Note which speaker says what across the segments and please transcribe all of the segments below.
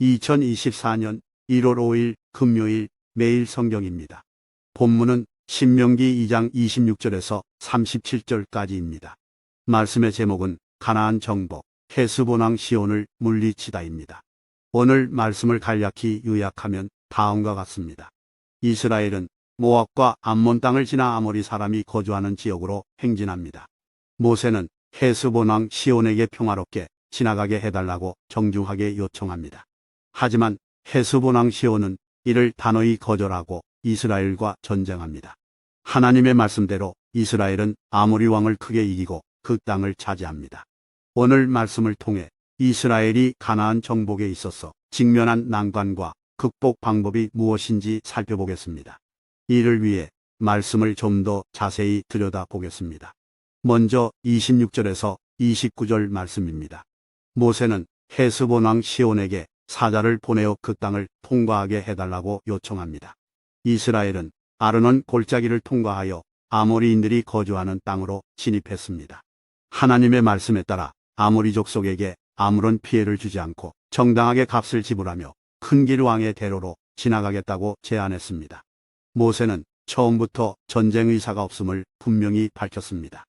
Speaker 1: 2024년 1월 5일 금요일 매일 성경입니다. 본문은 신명기 2장 26절에서 37절까지입니다. 말씀의 제목은 가나안 정복, 헤스본 왕 시온을 물리치다입니다. 오늘 말씀을 간략히 요약하면 다음과 같습니다. 이스라엘은 모압과 암몬 땅을 지나 아모리 사람이 거주하는 지역으로 행진합니다. 모세는 헤스본 왕 시온에게 평화롭게 지나가게 해달라고 정중하게 요청합니다. 하지만 헤스본 왕 시온은 이를 단호히 거절하고 이스라엘과 전쟁합니다. 하나님의 말씀대로 이스라엘은 아모리 왕을 크게 이기고 그 땅을 차지합니다. 오늘 말씀을 통해 이스라엘이 가나안 정복에 있어서 직면한 난관과 극복 방법이 무엇인지 살펴보겠습니다. 이를 위해 말씀을 좀 더 자세히 들여다보겠습니다. 먼저 26절에서 29절 말씀입니다. 모세는 헤스본 왕 시온에게 사자를 보내어 그 땅을 통과하게 해달라고 요청합니다. 이스라엘은 아르논 골짜기를 통과하여 아모리인들이 거주하는 땅으로 진입했습니다. 하나님의 말씀에 따라 아모리 족속에게 아무런 피해를 주지 않고 정당하게 값을 지불하며 큰길 왕의 대로로 지나가겠다고 제안했습니다. 모세는 처음부터 전쟁 의사가 없음을 분명히 밝혔습니다.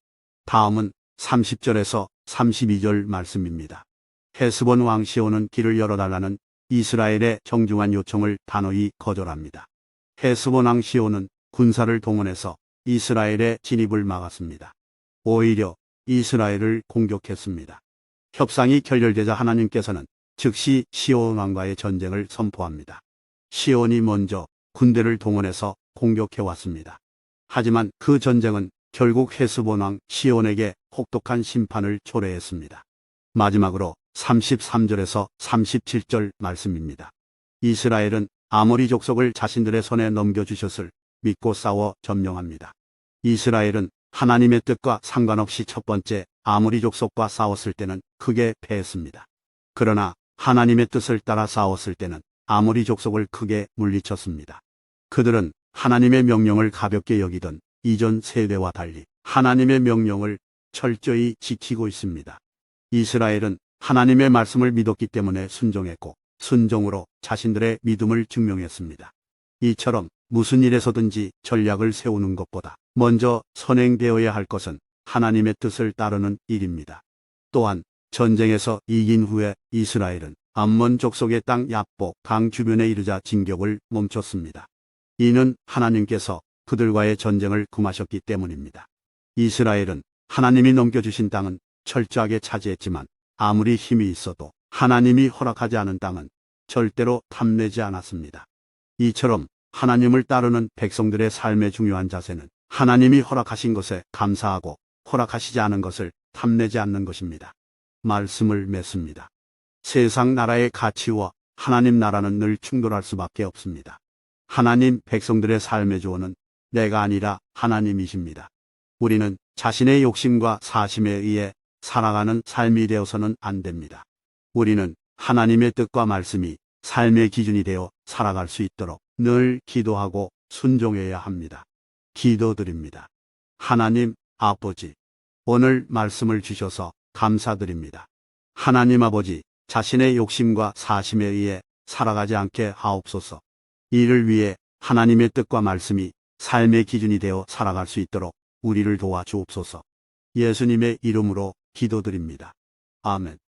Speaker 1: 다음은 30절에서 32절 말씀입니다. 헤스본 왕 시온은 길을 열어달라는 이스라엘의 정중한 요청을 단호히 거절합니다. 헤스본 왕 시온은 군사를 동원해서 이스라엘의 진입을 막았습니다. 오히려 이스라엘을 공격했습니다. 협상이 결렬되자 하나님께서는 즉시 시온 왕과의 전쟁을 선포합니다. 시온이 먼저 군대를 동원해서 공격해왔습니다. 하지만 그 전쟁은 결국 헤스본 왕 시온에게 혹독한 심판을 초래했습니다. 마지막으로 33절에서 37절 말씀입니다. 이스라엘은 아모리 족속을 자신들의 손에 넘겨주셨을 믿고 싸워 점령합니다. 이스라엘은 하나님의 뜻과 상관없이 첫 번째 아모리 족속과 싸웠을 때는 크게 패했습니다. 그러나 하나님의 뜻을 따라 싸웠을 때는 아모리 족속을 크게 물리쳤습니다. 그들은 하나님의 명령을 가볍게 여기던 이전 세대와 달리 하나님의 명령을 철저히 지키고 있습니다. 이스라엘은 하나님의 말씀을 믿었기 때문에 순종했고 순종으로 자신들의 믿음을 증명했습니다. 이처럼 무슨 일에서든지 전략을 세우는 것보다 먼저 선행되어야 할 것은 하나님의 뜻을 따르는 일입니다. 또한 전쟁에서 이긴 후에 이스라엘은 암몬 족속의 땅 얍복 강 주변에 이르자 진격을 멈췄습니다. 이는 하나님께서 그들과의 전쟁을 금하셨기 때문입니다. 이스라엘은 하나님이 넘겨주신 땅은 철저하게 차지했지만 아무리 힘이 있어도 하나님이 허락하지 않은 땅은 절대로 탐내지 않았습니다. 이처럼 하나님을 따르는 백성들의 삶의 중요한 자세는 하나님이 허락하신 것에 감사하고 허락하시지 않은 것을 탐내지 않는 것입니다. 말씀을 맺습니다. 세상 나라의 가치와 하나님 나라는 늘 충돌할 수밖에 없습니다. 하나님 백성들의 삶의 조언은 내가 아니라 하나님이십니다. 우리는 자신의 욕심과 사심에 의해 살아가는 삶이 되어서는 안 됩니다. 우리는 하나님의 뜻과 말씀이 삶의 기준이 되어 살아갈 수 있도록 늘 기도하고 순종해야 합니다. 기도드립니다. 하나님 아버지, 오늘 말씀을 주셔서 감사드립니다. 하나님 아버지, 자신의 욕심과 사심에 의해 살아가지 않게 하옵소서. 이를 위해 하나님의 뜻과 말씀이 삶의 기준이 되어 살아갈 수 있도록 우리를 도와주옵소서. 예수님의 이름으로 기도드립니다. 아멘.